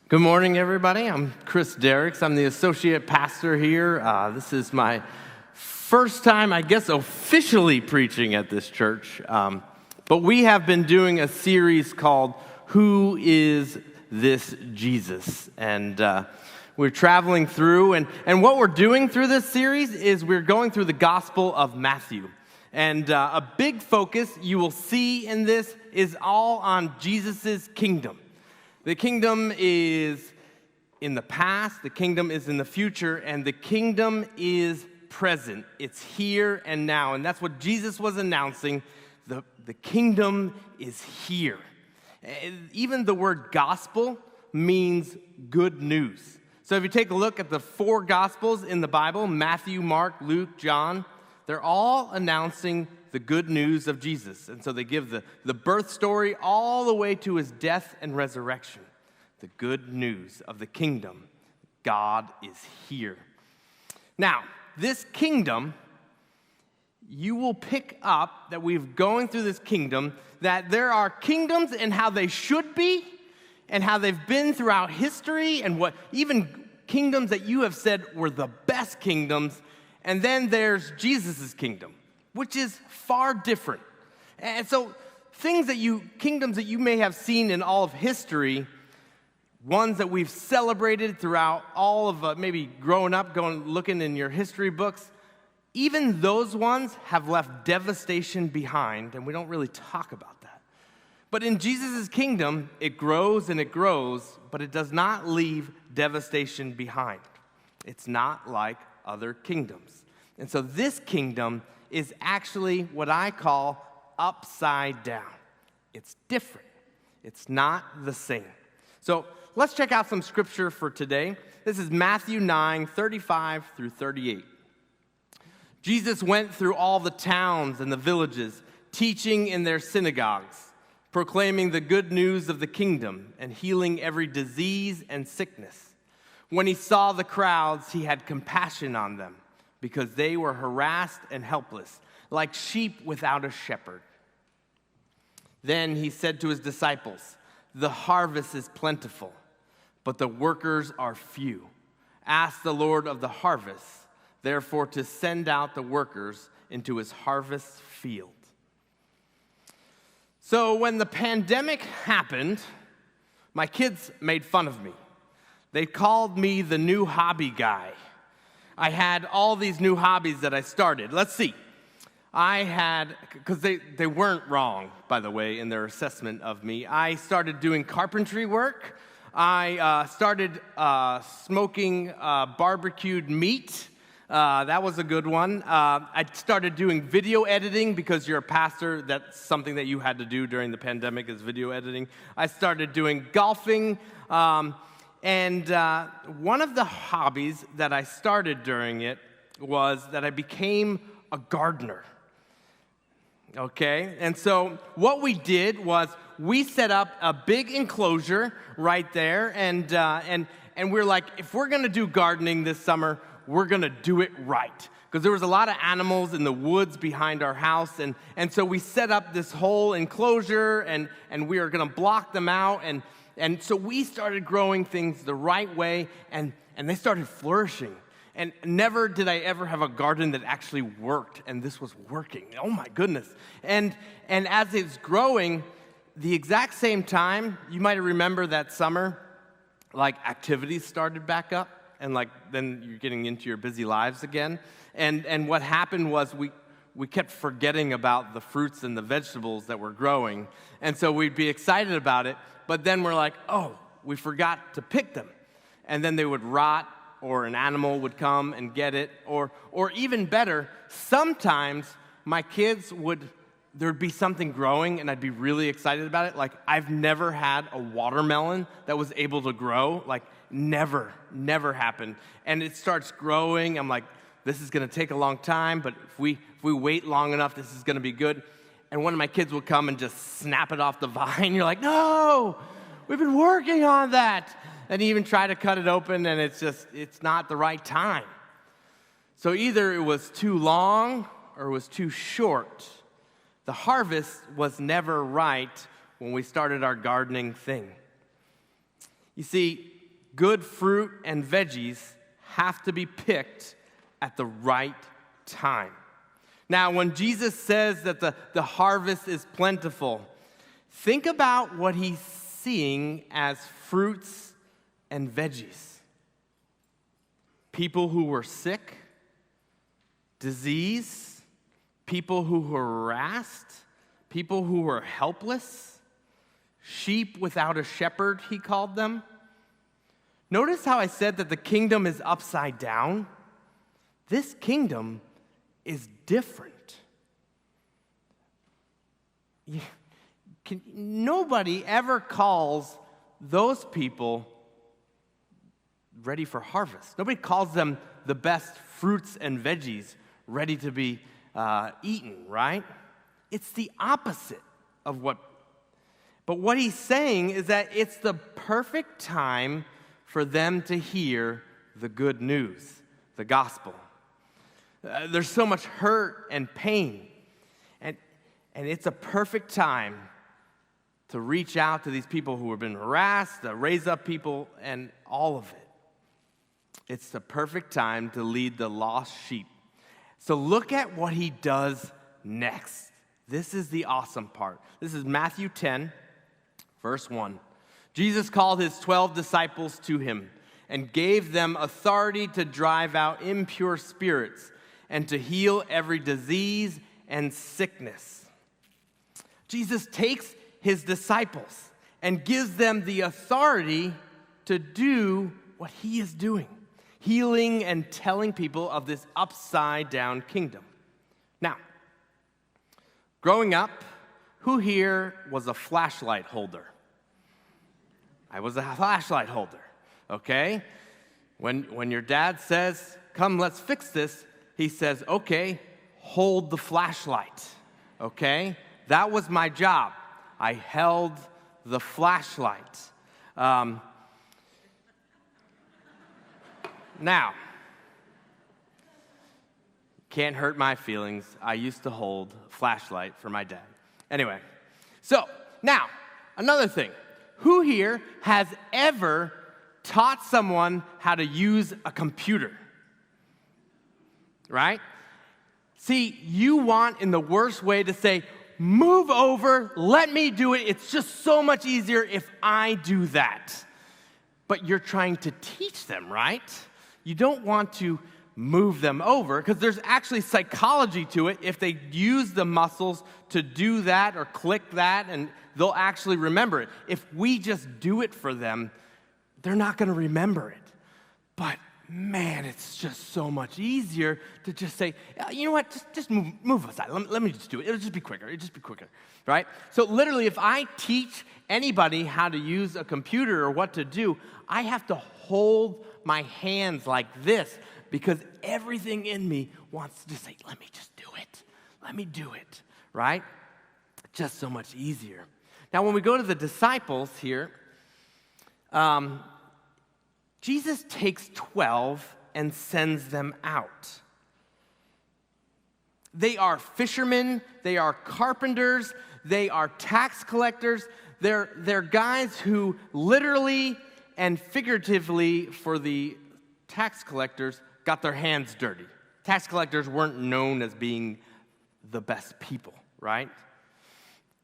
Good morning, everybody. I'm Chris Dericks. I'm the Associate Pastor here. This is my first time, I guess, officially preaching at this church. But we have been doing a series called Who is This Jesus? And we're traveling through, and what we're doing through this series is we're going through the Gospel of Matthew. And a big focus you will see in this is all on Jesus' kingdom. The kingdom is in the past, the kingdom is in the future, and the kingdom is present. It's here and now, and that's what Jesus was announcing. The kingdom is here. Even the word gospel means good news. So if you take a look at the four gospels in the Bible, Matthew, Mark, Luke, John, they're all announcing the good news of Jesus. And so they give the birth story all the way to his death and resurrection. The good news of the kingdom. God is here. Now, this kingdom, you will pick up that we're going through this kingdom, that there are kingdoms and how they should be and how they've been throughout history and what even kingdoms that you have said were the best kingdoms. And then there's Jesus' kingdom, which is far different. And so kingdoms that you may have seen in all of history, ones that we've celebrated throughout all of maybe growing up, looking in your history books, even those ones have left devastation behind, and we don't really talk about that. But in Jesus' kingdom, it grows and it grows, but it does not leave devastation behind. It's not like other kingdoms. And so this kingdom is actually what I call upside down. It's different. It's not the same. So let's check out some scripture for today. This is Matthew 9, 35 through 38. Jesus went through all the towns and the villages, teaching in their synagogues, proclaiming the good news of the kingdom and healing every disease and sickness. When he saw the crowds, he had compassion on them, because they were harassed and helpless, like sheep without a shepherd. Then he said to his disciples, "The harvest is plentiful, but the workers are few. Ask the Lord of the harvest, therefore, to send out the workers into his harvest field." So when the pandemic happened, my kids made fun of me. They called me the new hobby guy. I had all these new hobbies that I started. Let's see. Because they weren't wrong, by the way, in their assessment of me. I started doing carpentry work. I started smoking barbecued meat. That was a good one. I started doing video editing because you're a pastor. That's something that you had to do during the pandemic is video editing. I started doing golfing. And one of the hobbies that I started during it was that I became a gardener. Okay? And so what we did was we set up a big enclosure right there, and we're like, if we're going to do gardening this summer, we're going to do it right. Because there was a lot of animals in the woods behind our house, and so we set up this whole enclosure, and we are going to block them out, and so we started growing things the right way, and they started flourishing. And never did I ever have a garden that actually worked, and this was working. Oh my goodness. And as it's growing, the exact same time, you might remember that summer, like activities started back up, and like then you're getting into your busy lives again. And what happened was we kept forgetting about the fruits and the vegetables that were growing, and so we'd be excited about it, but then we're like, oh, we forgot to pick them. And then they would rot, or an animal would come and get it, or even better, sometimes my kids there'd be something growing and I'd be really excited about it. Like, I've never had a watermelon that was able to grow, like never happened. And it starts growing, I'm like, this is gonna take a long time, but if we wait long enough, this is gonna be good. And one of my kids will come and just snap it off the vine. You're like, no, we've been working on that. And even try to cut it open, and it's not the right time. So either it was too long or it was too short. The harvest was never right when we started our gardening thing. You see, good fruit and veggies have to be picked at the right time. Now, when Jesus says that the harvest is plentiful, think about what he's seeing as fruits and veggies. People who were sick, disease, people who were harassed, people who were helpless, sheep without a shepherd, he called them. Notice how I said that the kingdom is upside down? This kingdom is different. Nobody ever calls those people ready for harvest. Nobody calls them the best fruits and veggies ready to be eaten, right? It's the opposite of what. But what he's saying is that it's the perfect time for them to hear the good news, the gospel. There's so much hurt and pain, and it's a perfect time to reach out to these people who have been harassed, to raise up people, and all of it. It's the perfect time to lead the lost sheep. So look at what he does next. This is the awesome part. This is Matthew 10, verse 1. Jesus called his 12 disciples to him and gave them authority to drive out impure spirits and to heal every disease and sickness. Jesus takes his disciples and gives them the authority to do what he is doing, healing and telling people of this upside-down kingdom. Now, growing up, who here was a flashlight holder? I was a flashlight holder, okay? When your dad says, come, let's fix this, he says, okay, hold the flashlight, okay? That was my job. I held the flashlight. Now, can't hurt my feelings. I used to hold a flashlight for my dad. Anyway, so now, another thing. Who here has ever taught someone how to use a computer? Right? See, you want in the worst way to say, move over, let me do it. It's just so much easier if I do that. But you're trying to teach them, right? You don't want to move them over because there's actually psychology to it. If they use the muscles to do that or click that, and they'll actually remember it. If we just do it for them, they're not going to remember it. But man, it's just so much easier to just say, you know what, just move aside. Let me just do it. It'll just be quicker. Right? So literally, if I teach anybody how to use a computer or what to do, I have to hold my hands like this because everything in me wants to just say, let me just do it. Let me do it. Right? Just so much easier. Now, when we go to the disciples here, Jesus takes 12 and sends them out. They are fishermen, they are carpenters, they are tax collectors. They're guys who literally and figuratively, for the tax collectors, got their hands dirty. Tax collectors weren't known as being the best people, right?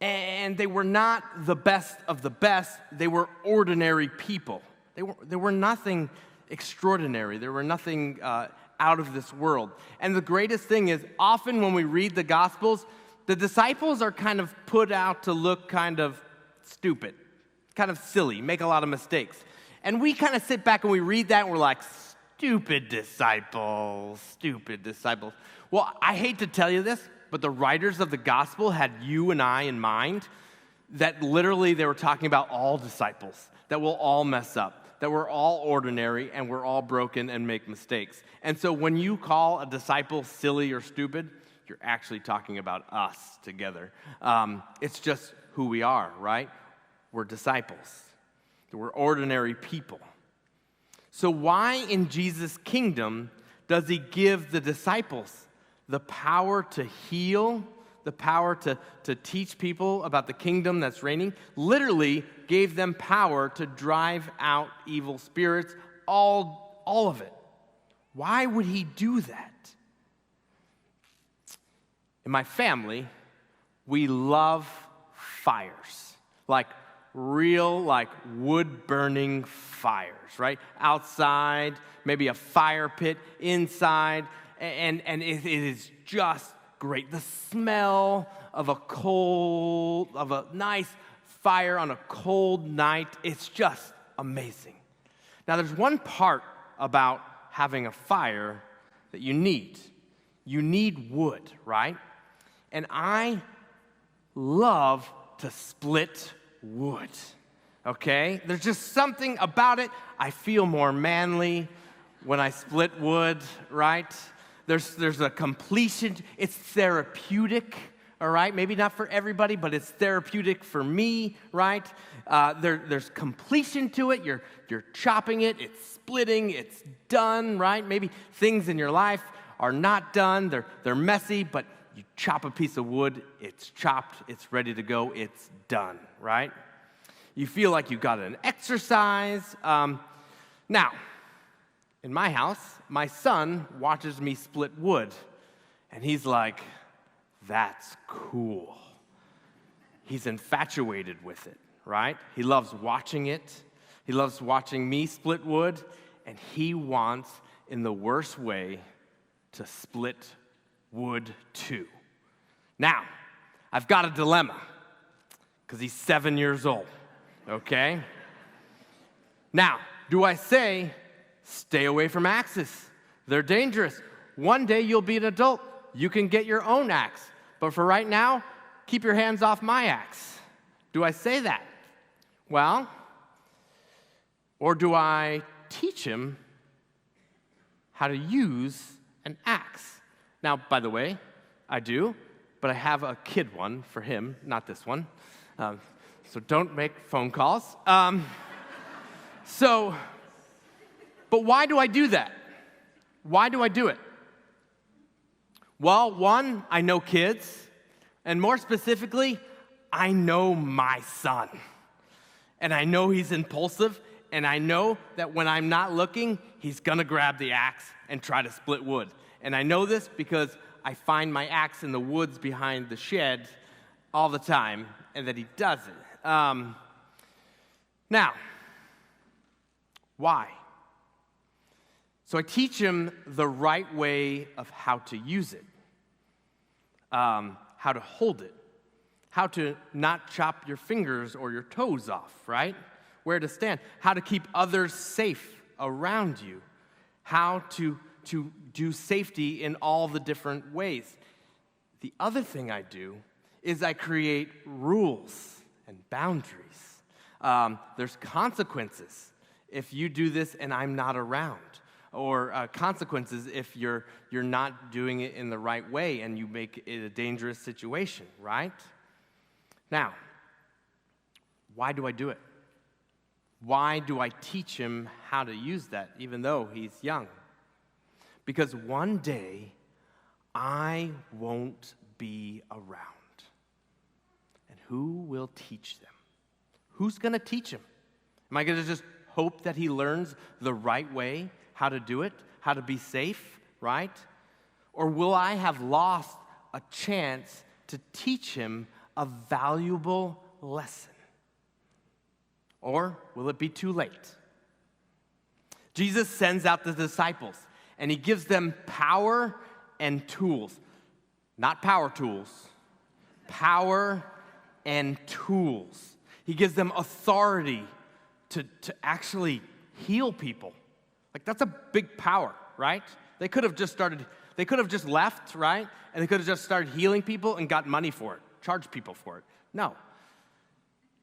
And they were not the best of the best. They were ordinary people. They were nothing extraordinary. They were nothing out of this world. And the greatest thing is, often when we read the Gospels, the disciples are kind of put out to look kind of stupid, kind of silly, make a lot of mistakes. And we kind of sit back and we read that and we're like, stupid disciples. Well, I hate to tell you this, but the writers of the Gospel had you and I in mind, that literally they were talking about all disciples, that will all mess up, that we're all ordinary and we're all broken and make mistakes. And so when you call a disciple silly or stupid, you're actually talking about us together. It's just who we are, right? We're disciples. We're ordinary people. So why in Jesus' kingdom does he give the disciples the power to heal, the power to teach people about the kingdom that's reigning, literally gave them power to drive out evil spirits, all of it. Why would he do that? In my family, we love fires, like real, like wood-burning fires, right? Outside, maybe a fire pit inside, and it is just great. The smell of a nice fire on a cold night, it's just amazing. Now, there's one part about having a fire that you need. You need wood, right? And I love to split wood, okay? There's just something about it. I feel more manly when I split wood, right? There's a completion. It's therapeutic, all right? Maybe not for everybody, but it's therapeutic for me, right? There's completion to it. You're chopping it. It's splitting. It's done, right? Maybe things in your life are not done. They're messy, but you chop a piece of wood. It's chopped. It's ready to go. It's done, right? You feel like you got an exercise. Now, in my house, my son watches me split wood, and he's like, that's cool. He's infatuated with it, right? He loves watching it. He loves watching me split wood, and he wants, in the worst way, to split wood too. Now, I've got a dilemma, because he's 7 years old, okay? Now, do I say, stay away from axes? They're dangerous. One day you'll be an adult. You can get your own axe. But for right now, keep your hands off my axe. Do I say that? Well, or do I teach him how to use an axe? Now, by the way, I do, but I have a kid one for him, not this one. So don't make phone calls. But why do I do that? Why do I do it? Well, one, I know kids, and more specifically, I know my son. And I know he's impulsive, and I know that when I'm not looking, he's gonna grab the axe and try to split wood. And I know this because I find my axe in the woods behind the shed all the time, and that he does it. Now, why? So I teach him the right way of how to use it, how to hold it, how to not chop your fingers or your toes off, right? Where to stand, how to keep others safe around you, how to do safety in all the different ways. The other thing I do is I create rules and boundaries. There's consequences if you do this and I'm not around, or consequences if you're not doing it in the right way and you make it a dangerous situation, right? Now, why do I do it? Why do I teach him how to use that, even though he's young? Because one day, I won't be around. And who will teach them? Who's going to teach him? Am I going to just hope that he learns the right way, how to do it, how to be safe, right? Or will I have lost a chance to teach him a valuable lesson? Or will it be too late? Jesus sends out the disciples, and he gives them power and tools. Not power tools. Power and tools. He gives them authority to actually heal people. Like, that's a big power, right? They could have just left, right? And they could have just started healing people and got money for it, charged people for it. No.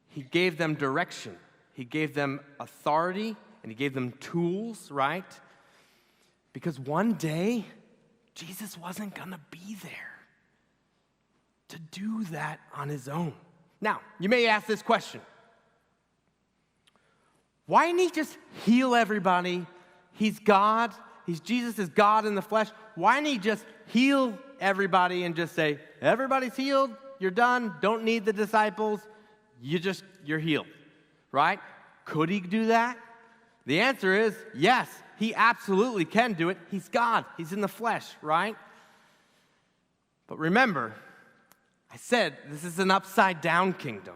He gave them direction. He gave them authority, and he gave them tools, right? Because one day, Jesus wasn't going to be there to do that on his own. Now, you may ask this question. Why didn't he just heal everybody? He's God. Jesus is God in the flesh. Why didn't he just heal everybody and just say, everybody's healed, you're done, don't need the disciples, you're healed, right? Could he do that? The answer is yes, he absolutely can do it. He's God, he's in the flesh, right? But remember, I said this is an upside-down kingdom.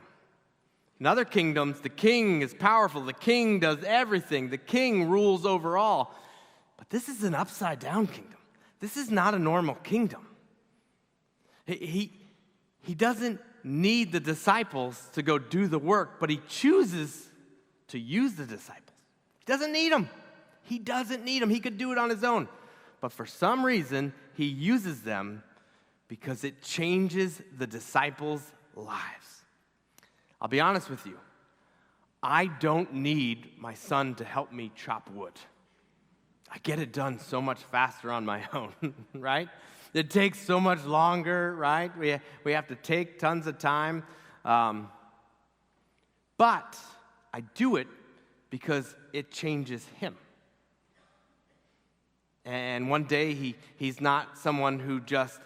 In other kingdoms, the king is powerful, the king does everything, the king rules over all. But this is an upside-down kingdom. This is not a normal kingdom. He doesn't need the disciples to go do the work, but he chooses to use the disciples. He doesn't need them. He doesn't need them. He could do it on his own. But for some reason, he uses them because it changes the disciples' lives. I'll be honest with you. I don't need my son to help me chop wood. I get it done so much faster on my own, right? It takes so much longer, right? We have to take tons of time. But I do it because it changes him. And one day he's not someone who just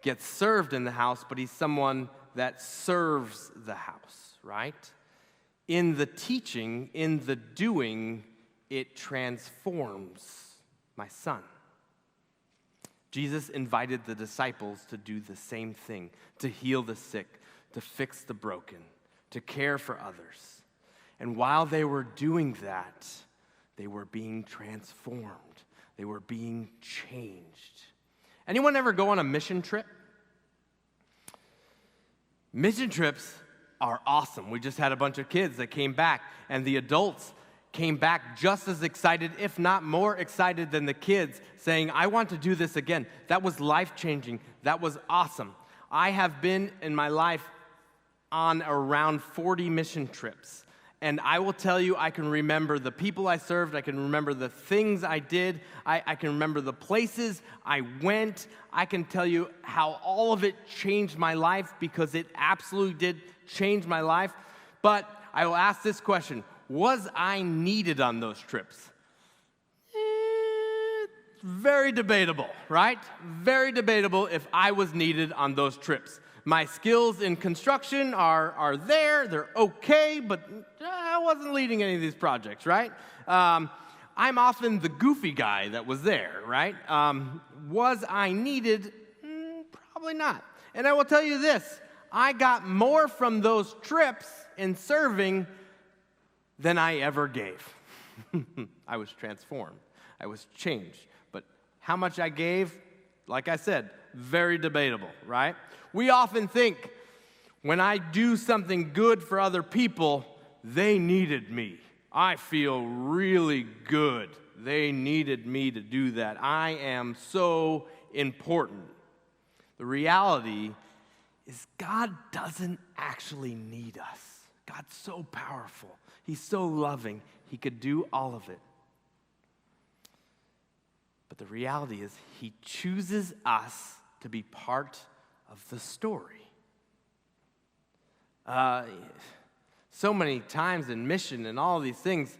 gets served in the house, but he's someone that serves the house, right? In the teaching, in the doing, it transforms my son. Jesus invited the disciples to do the same thing, to heal the sick, to fix the broken, to care for others. And while they were doing that, they were being transformed. They were being changed. Anyone ever go on a mission trip? Mission trips are awesome. We just had a bunch of kids that came back, and the adults came back just as excited, if not more excited than the kids, saying, I want to do this again. That was life-changing. That was awesome. I have been in my life on around 40 mission trips. And I will tell you, I can remember the people I served. I can remember the things I did. I can remember the places I went. I can tell you how all of it changed my life, because it absolutely did change my life. But I will ask this question. Was I needed on those trips? Very debatable, right? Very debatable if I was needed on those trips. My skills in construction are there. They're okay, but I wasn't leading any of these projects, right? I'm often the goofy guy that was there, right? Was I needed? Probably not. And I will tell you this. I got more from those trips in serving than I ever gave. I was transformed. I was changed. But how much I gave, like I said, very debatable, right? We often think, when I do something good for other people, they needed me. I feel really good. They needed me to do that. I am so important. The reality is God doesn't actually need us. God's so powerful. He's so loving. He could do all of it. But the reality is, he chooses us to be part of the story. So many times in mission and all these things,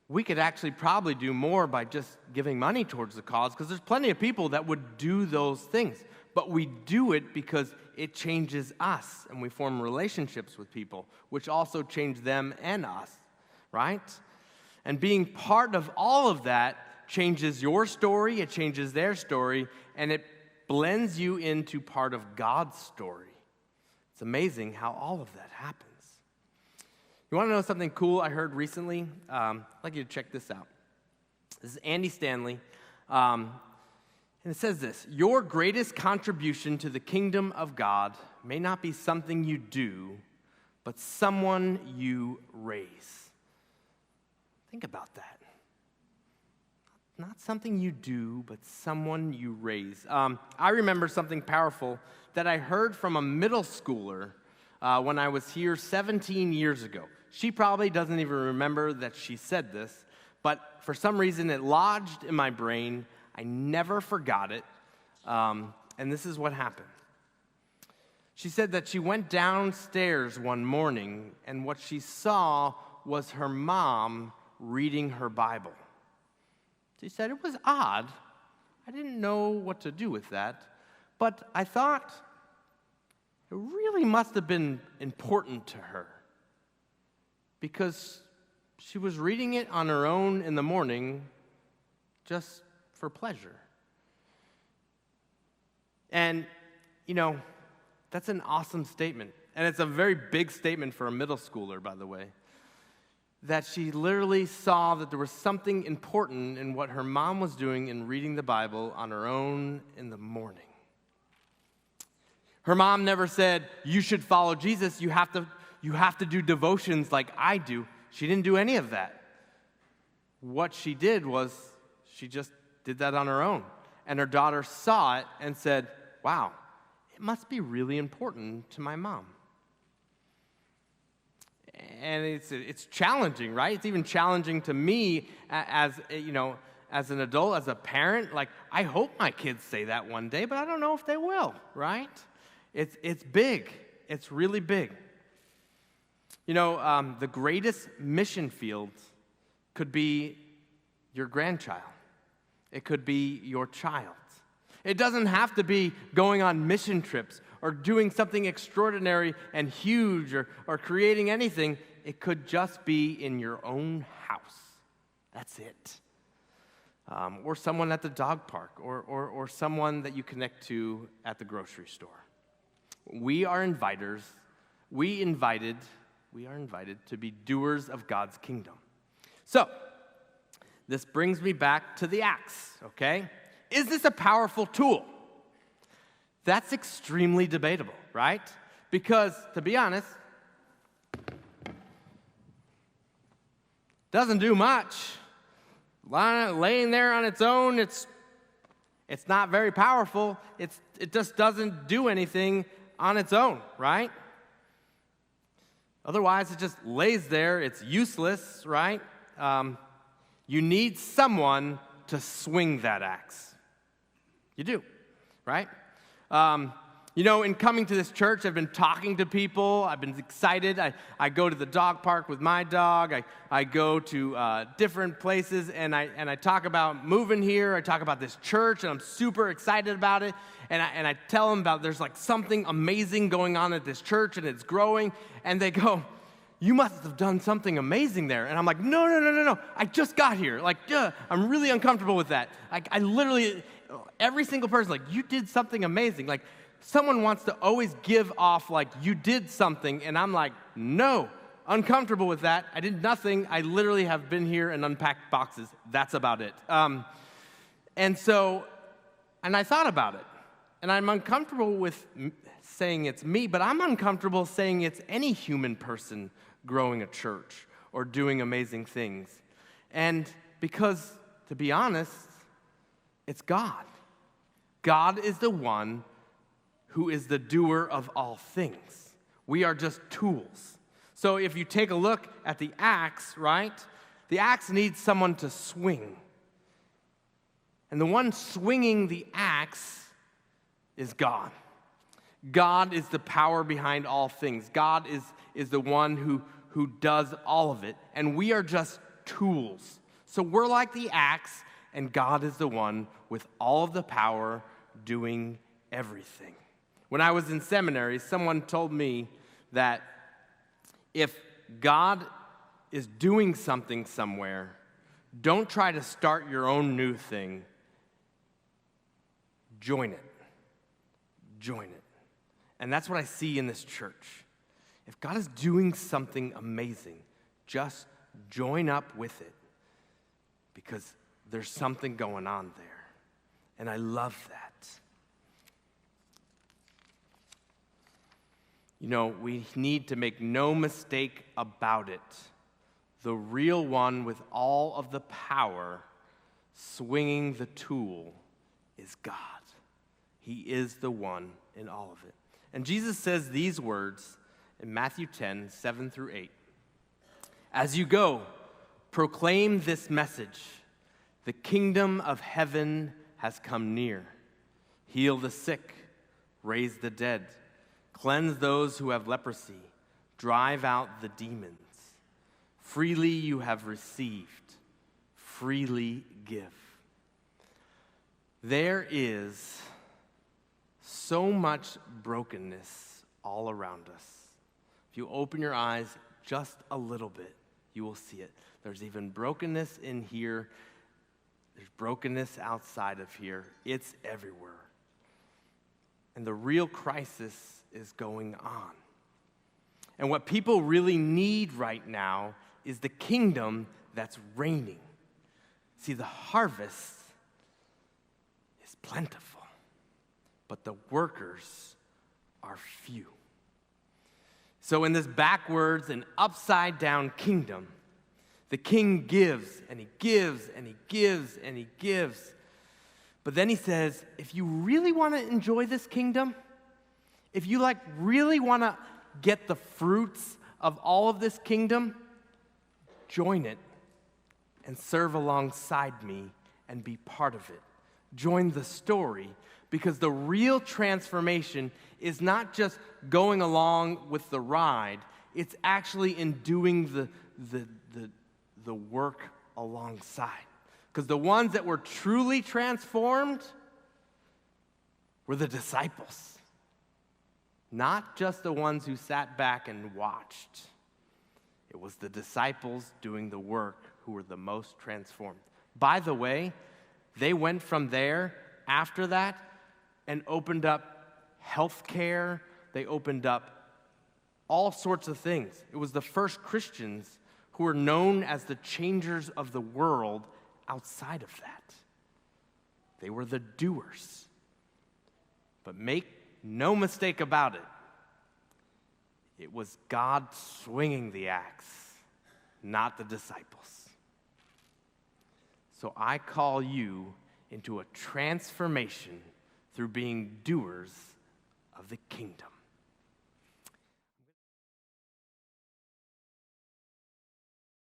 we could actually probably do more by just giving money towards the cause, because there's plenty of people that would do those things. But we do it because it changes us, and we form relationships with people, which also change them and us, right? And being part of all of that changes your story, it changes their story, and it blends you into part of God's story. It's amazing how all of that happens. You want to know something cool I heard recently? I'd like you to check this out. This is Andy Stanley. And it says this: your greatest contribution to the kingdom of God may not be something you do, but someone you raise. Think about that. Not something you do, but someone you raise. I remember something powerful that I heard from a middle schooler when I was here 17 years ago. She probably doesn't even remember that she said this, but for some reason it lodged in my brain. I never forgot it, and this is what happened. She said that she went downstairs one morning, and what she saw was her mom reading her Bible. She said it was odd. I didn't know what to do with that, But I thought it really must have been important to her because she was reading it on her own in the morning just for pleasure. And, that's an awesome statement. And it's a very big statement for a middle schooler, by the way, that she literally saw that there was something important in what her mom was doing in reading the Bible on her own in the morning. Her mom never said, you should follow Jesus, you have to do devotions like I do. She didn't do any of that. What she did was she just did that on her own. And her daughter saw it and said, wow, it must be really important to my mom. And it's challenging, right? It's even challenging to me as an adult, as a parent. Like, I hope my kids say that one day, but I don't know if they will, right? It's big. It's really big. The greatest mission field could be your grandchild. It could be your child. It doesn't have to be going on mission trips or doing something extraordinary and huge or creating anything. It could just be in your own house. That's it. Or someone at the dog park or someone that you connect to at the grocery store. We are invited to be doers of God's kingdom. So, this brings me back to the axe, okay? Is this a powerful tool? That's extremely debatable, right? Because, to be honest, doesn't do much. Laying there on its own, it's not very powerful. It just doesn't do anything on its own, right? Otherwise, it just lays there. It's useless, right? You need someone to swing that axe. You do, right? In coming to this church, I've been talking to people. I've been excited. I go to the dog park with my dog. I go to different places, and I talk about moving here. I talk about this church, and I'm super excited about it. And I tell them about there's like something amazing going on at this church, and it's growing. And they go, you must have done something amazing there. And I'm like, no. I just got here. Like, I'm really uncomfortable with that. Like, I literally, every single person, like, you did something amazing. Like, someone wants to always give off, like, you did something. And I'm like, no, uncomfortable with that. I did nothing. I literally have been here and unpacked boxes. That's about it. And I thought about it. And I'm uncomfortable with saying it's me, but I'm uncomfortable saying it's any human person growing a church or doing amazing things. And because, to be honest, it's God. God is the one who is the doer of all things. We are just tools. So if you take a look at the axe, right? The axe needs someone to swing. And the one swinging the axe is God. God is the power behind all things. God is the one who does all of it. And we are just tools. So we're like the axe, and God is the one with all of the power doing everything. When I was in seminary, someone told me that if God is doing something somewhere, don't try to start your own new thing. Join it. Join it. And that's what I see in this church. If God is doing something amazing, just join up with it because there's something going on there. And I love that. We need to make no mistake about it. The real one with all of the power swinging the tool is God. He is the one in all of it. And Jesus says these words in Matthew 10, 7 through 8. As you go, proclaim this message. The kingdom of heaven has come near. Heal the sick, raise the dead, cleanse those who have leprosy, drive out the demons. Freely you have received, freely give. There is So much brokenness all around us. If you open your eyes just a little bit, you will see it. There's even brokenness in here. There's brokenness outside of here. It's everywhere. And the real crisis is going on. And what people really need right now is the kingdom that's reigning. See, the harvest is plentiful, but the workers are few. So in this backwards and upside down kingdom, the king gives and he gives and he gives and he gives. But then he says, if you really want to enjoy this kingdom, if you really want to get the fruits of all of this kingdom, join it and serve alongside me and be part of it. Join the story, because the real transformation is not just going along with the ride, it's actually in doing the work alongside. Because the ones that were truly transformed were the disciples, not just the ones who sat back and watched. It was the disciples doing the work who were the most transformed. By the way, they went from there after that and opened up healthcare. They opened up all sorts of things. It was the first Christians who were known as the changers of the world outside of that. They were the doers. But make no mistake about it, it was God swinging the axe, not the disciples. So I call you into a transformation through being doers of the kingdom.